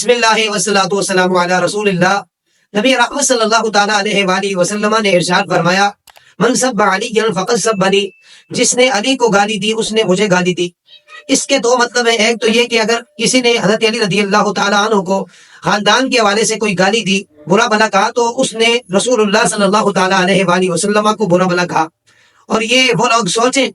بسم اللہ والصلاۃ والسلام علی رسول اللہ۔ نبی رحمت صلی اللہ تعالیٰ علیہ وآلہ وسلم نے ارشاد فرمایا، من سب علی فقط سبنی، جس نے علی کو گالی دی اس نے مجھے گالی دی۔ اس کے دو مطلب ہیں، ایک تو یہ کہ اگر کسی نے حضرت علی رضی اللہ تعالیٰ عنہ کو خاندان کے حوالے سے کوئی گالی دی، برا بھلا کہا، تو اس نے رسول اللہ صلی اللہ تعالیٰ علیہ وآلہ وسلم کو برا بھلا کہا۔ اور یہ وہ لوگ سوچیں،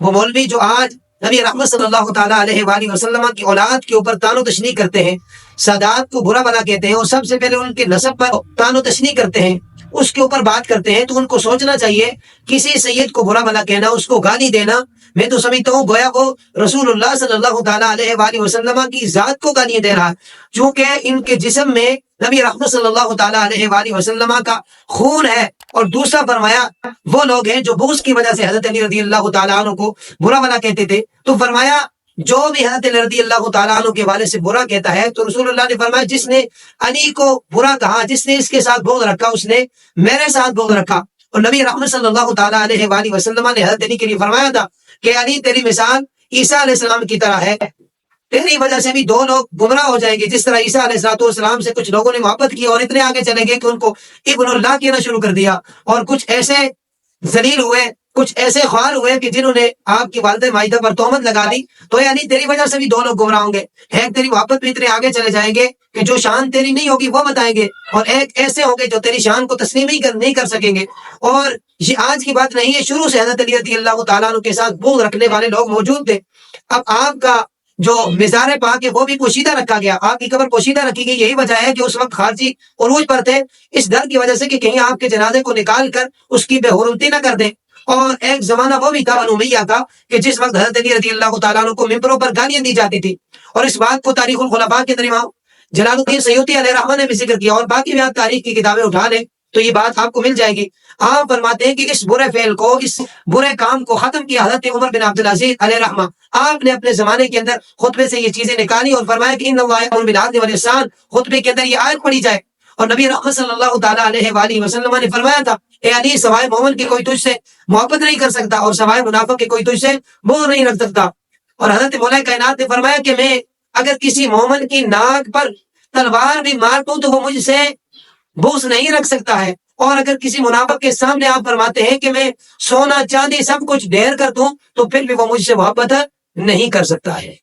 وہ مولوی جو آج نبی رحمت صلی اللہ تعالیٰ علیہ وآلہ وسلم کی اولاد کے اوپر تان و تشنیع کرتے ہیں، سادات کو برا بھلا کہتے ہیں اور سب سے پہلے ان کے نسب پر تان و تشنیع کرتے ہیں، اس کے اوپر بات کرتے ہیں، تو ان کو سوچنا چاہیے کسی سید کو برا بھلا کہنا، اس کو گالی دینا، میں تو سمجھتا ہوں گویا وہ رسول اللہ صلی اللہ تعالیٰ علیہ وآلہ وسلم کی ذات کو گالیاں دے رہا ہے، چونکہ ان کے جسم میں نبی رحمت صلی اللہ تعالیٰ علیہ وآلہ وسلم کا خون ہے۔ اور دوسرا فرمایا وہ لوگ ہیں جو بغض کی وجہ سے حضرت علی رضی اللہ تعالیٰ عنہ کو برا بھلا کہتے تھے، تو فرمایا جو بھی حضرت علی رضی اللہ تعالیٰ عنہ کے حوالے سے برا کہتا ہے، تو رسول اللہ نے فرمایا جس نے علی کو برا کہا، جس نے اس کے ساتھ بغض رکھا، اس نے میرے ساتھ بغض رکھا۔ اور نبی رحمت صلی اللہ تعالیٰ علیہ وآلہ وسلم نے حضرت علی کے لیے فرمایا تھا کہ علی تیری مثال عیسیٰ علیہ السلام کی طرح ہے، تیری وجہ سے بھی دو لوگ گمراہ ہو جائیں گے، جس طرح عیسیٰ علیہ السلام سے کچھ لوگوں نے محبت کی اور اتنے آگے چلے گئے کہ ان کو ابن اللہ کہنا شروع کر دیا، اور کچھ ایسے ذلیل ہوئے، کچھ ایسے خوار ہوئے کہ جنہوں نے آپ کی والدہ مائدہ پر تہمت لگا دی، تو یعنی تیری وجہ سے بھی دو لوگ گمراہ ہوں گے، ایک تیری محبت میں اتنے آگے چلے جائیں گے کہ جو شان تیری نہیں ہوگی وہ بتائیں گے، اور ایک ایسے ہوں گے جو تیری شان کو تسلیم ہی نہیں کر سکیں گے۔ اور یہ آج کی بات نہیں ہے، شروع سے حضرت علی رضی اللہ تعالیٰ عنہ کے ساتھ بغض رکھنے والے لوگ موجود تھے۔ اب آپ کا جو مزار پاک ہے وہ بھی پوشیدہ رکھا گیا، آپ کی قبر پوشیدہ رکھی گئی، یہی وجہ ہے کہ اس وقت خارجی عروج پر تھے، اس ڈر کی وجہ سے کہ کہیں آپ کے جنازے کو نکال کر اس کی بے حرمتی نہ کر دیں۔ اور ایک زمانہ وہ بھی تھا بنو امیہ کا کہ جس وقت حضرت علی رضی اللہ تعالیٰ عنہ کو ممبروں پر گالیاں دی جاتی تھی، اور اس بات کو تاریخ الخلفاء کے اندر امام جلال الدین سیوطی علیہ رحمہ نے بھی ذکر کیا، اور باقی بھی آپ تاریخ کی کتابیں اٹھا لیں تو یہ بات آپ کو مل جائے گی۔ آپ فرماتے ہیں کہ اس برے فعل کو، اس برے کام کو ختم کیا حضرت عمر بن عبدالعزیز علیہ رحمہ، آپ نے اپنے زمانے کے اندر خطبے سے یہ چیزیں نکالی اور فرمایا کہ ان اللہ یأمر بالعدل والاحسان، خطبے کے اندر یہ آیت پڑھی جائے۔ اور نبی رحمت صلی اللہ تعالیٰ علیہ وآلہ وسلم نے فرمایا تھا، اے علی سوائے مومن کے کوئی تجھ سے محبت نہیں کر سکتا، اور سوائے منافق کے کوئی تجھ سے بغض نہیں رکھ سکتا۔ اور حضرت مولا کائنات نے فرمایا کہ میں اگر کسی مومن کی ناک پر تلوار بھی مار دوں تو وہ مجھ سے بغض نہیں رکھ سکتا ہے، اور اگر کسی منافق کے سامنے آپ فرماتے ہیں کہ میں سونا چاندی سب کچھ ڈھیر کر دوں تو پھر بھی وہ مجھ سے محبت نہیں کر سکتا ہے۔